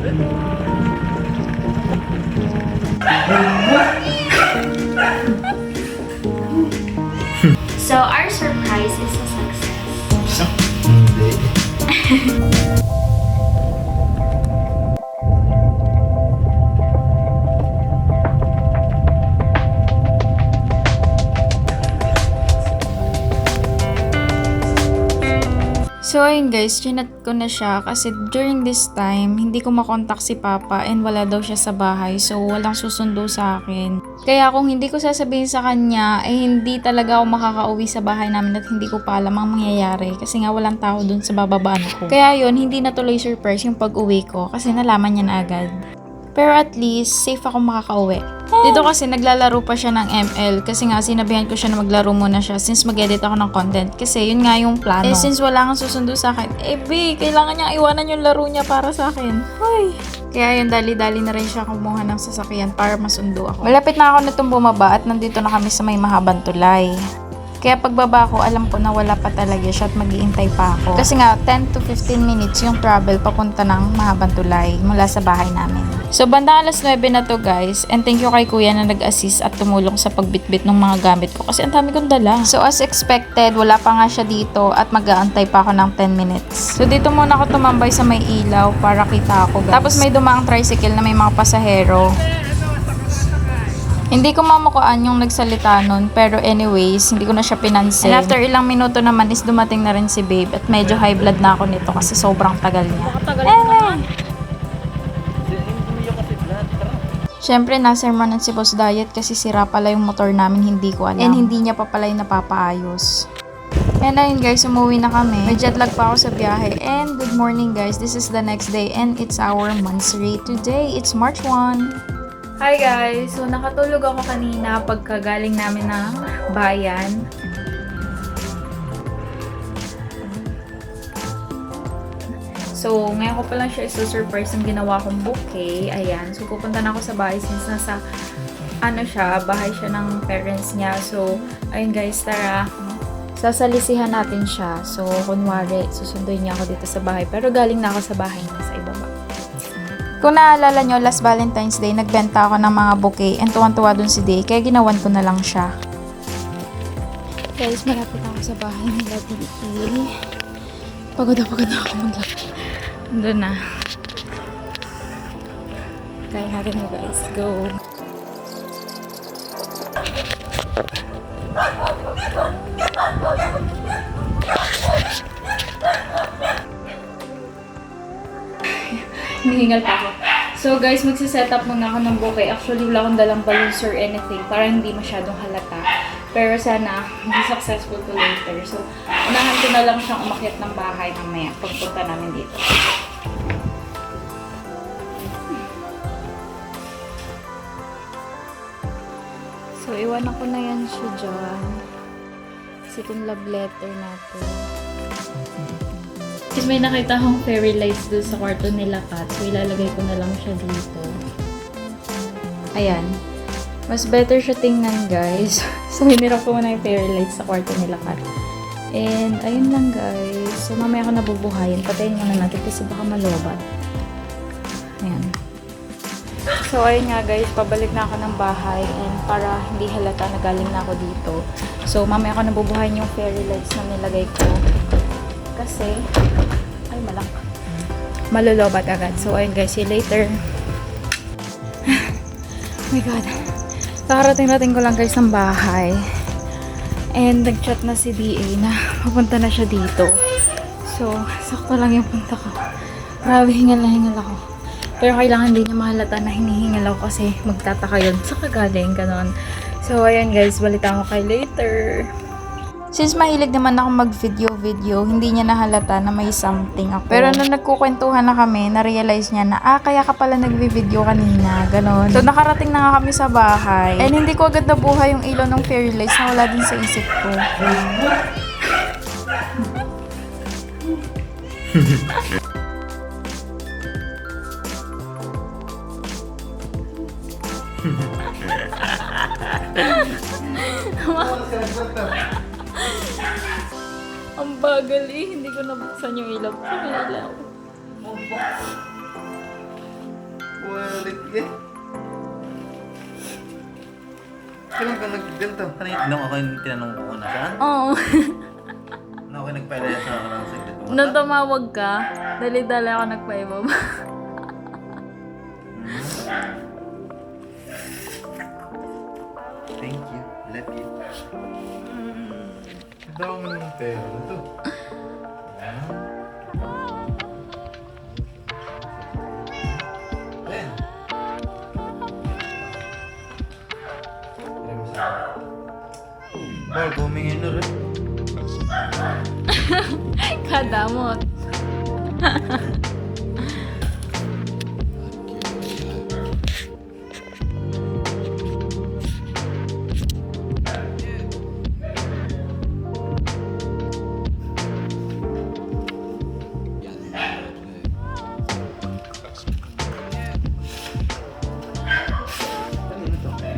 So, our surprise is a success. Hindi. So ayun guys, chinat ko na siya kasi during this time, hindi ko makontak si Papa and wala daw siya sa bahay. So walang susundo sa akin. Kaya kung hindi ko sasabihin sa kanya, hindi talaga ako makakauwi sa bahay namin at hindi ko pa alam ang mangyayari. Kasi nga walang tao dun sa bababaan ko. Kaya yun, hindi na tuloy surprise yung pag-uwi ko kasi nalaman niya na agad. Pero at least, safe ako makakauwi. Dito kasi naglalaro pa siya ng ML kasi nga sinabihan ko siya na maglaro muna siya since mag-edit ako ng content. Kasi yun nga yung plano. Since wala kang susundo sa akin, kailangan niya iwanan yung laro niya para sa akin. Ay. Kaya yun, dali-dali na rin siya kumuha ng sasakyan para masundo ako. Malapit na ako nitong bumaba at nandito na kami sa may mahabang tulay. Kaya pagbaba ko, alam ko na wala pa talaga siya at mag-iintay pa ako. Kasi nga, 10 to 15 minutes yung travel papunta ng mahabang tulay mula sa bahay namin. So, bandang alas 9 na to guys. And thank you kay kuya na nag-assist at tumulong sa pagbitbit ng mga gamit ko. Kasi ang dami kong dala. So, as expected, wala pa nga siya dito at mag-aantay pa ako ng 10 minutes. So, dito muna ako tumambay sa may ilaw para kita ako guys. Tapos may dumaang tricycle na may mga pasahero. Hindi ko mamukuan yung nagsalita nun, pero anyways, hindi ko na siya pinansin. And after ilang minuto naman is dumating na rin si babe at medyo high blood na ako nito kasi sobrang tagal niya. Siyempre, nasermonan si Boss Diet kasi sira pala yung motor namin, hindi ko alam. And hindi niya pa pala yung napapaayos. And ayun guys, umuwi na kami. May jet lag pa ako sa biyahe. And good morning guys, this is the next day and it's our monthsary today. It's March 1. Hi guys! So nakatulog ako kanina pagkagaling namin ng bayan. So ngayon ko pa lang siya isa-surprise ng ginawa kong bouquet. Ayan. So pupunta na ako sa bahay since nasa bahay siya ng parents niya. So ayun guys, tara. Sasalisihan natin siya. So kunwari, susunduin niya ako dito sa bahay. Pero galing na ako sa bahay niya sa ibaba. Kung naalala nyo, last Valentine's Day, nagbenta ako ng mga bouquet and tuwan-tuwa dun si Day, kaya ginawan ko na lang siya. Guys, malapit ako sa bahay nila, Day. Pagod na ako maglakad. Doon na. Kaya natin mo guys, go! Hinihingal pa ako. So guys, magsiset up muna ako ng bouquet. Actually, wala akong dalang balloons or anything para hindi masyadong halata. Pero sana, hindi successful to later. So, unahan ko na lang siyang umakyat ng bahay mamaya pagpunta namin dito. So, iwanan ko na yan siya dyan. Kasi itong love letter natin. Kasi may nakita akong fairy lights doon sa kwarto nila Kat. So, ilalagay ko na lang siya dito. Ayan. Mas better siya tingnan, guys. So, hinirap ko muna yung fairy lights sa kwarto nila Kat. And, ayun lang, guys. So, mamaya ako nabubuhayin. Patayin muna natin kasi baka malobat. Ayan. So, ayun nga, guys. Pabalik na ako ng bahay. And, para hindi halata na galing na ako dito. So, mamaya ako nabubuhayin yung fairy lights na nilagay ko. Kasi, ay malolobat agad. So, ayun guys, see you later. Oh my God. Kakarating-rating ko lang guys ng bahay. And, nag-chat na si DA na papunta na siya dito. So, sakto lang yung punta ko. Grabe, hingal na hingal ako. Pero kailangan din niya mahalata na hinihingal ako kasi magtataka yun sa kagaling, ganon. So, ayun guys, balita ko kay later. Since mahilig naman ako mag-video, hindi niya nahalata na may something ako. Pero nung nagkukwentuhan na kami, na-realize niya na, kaya ka pala nag-video kanina, ganon. So, nakarating na nga kami sa bahay. And hindi ko agad nabuhay yung ilaw ng fairy lights na wala din sa isip ko. Ang bagal eh. Hindi ko nabuksan yung ilaw. Walit ka. Kailan ka nagganto? Nung ako yung tinanong ko kung nasaan? Oo. Nung ako nagpalaya sa ako lang saglit. Nung tumawag ka, dali-dali ako nagpaibaba. Thank you. Love you. Ang dami ng pera na to. Ayan. Bal, kumingin na rin. Kadamot. Ano to? Ano to?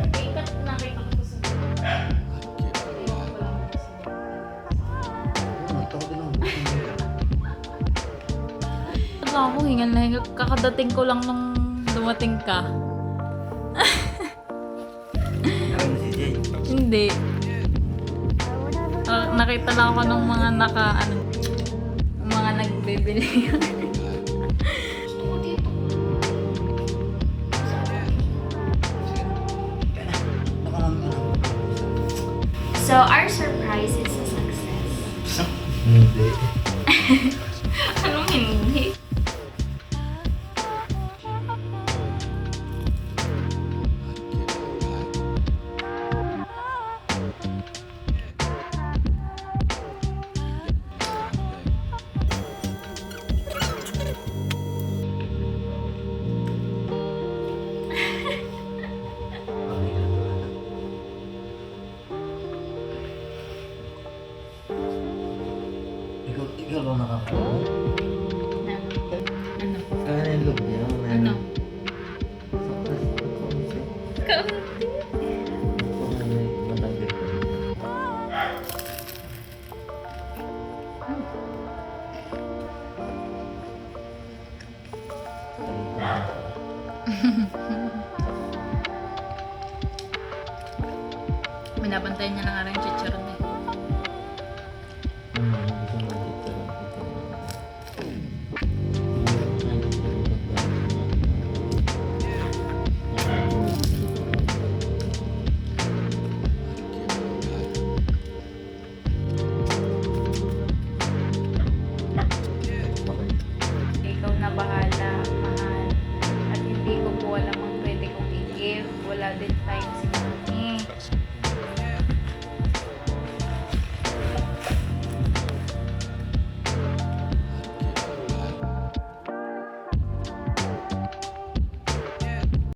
Wala ako, hingal na hingal. Kakadating ko lang nung dumating ka. Alam mo si Jay? Hindi. Nakita lang ako ng mga mga nagbibili. So our surprise is a success. Hindi. Anong hindi? Ikaw ba nakakaroon? Ano? Kaya na yung loob niya. Ano? Binabantayan niya na nga rin yung chicharon.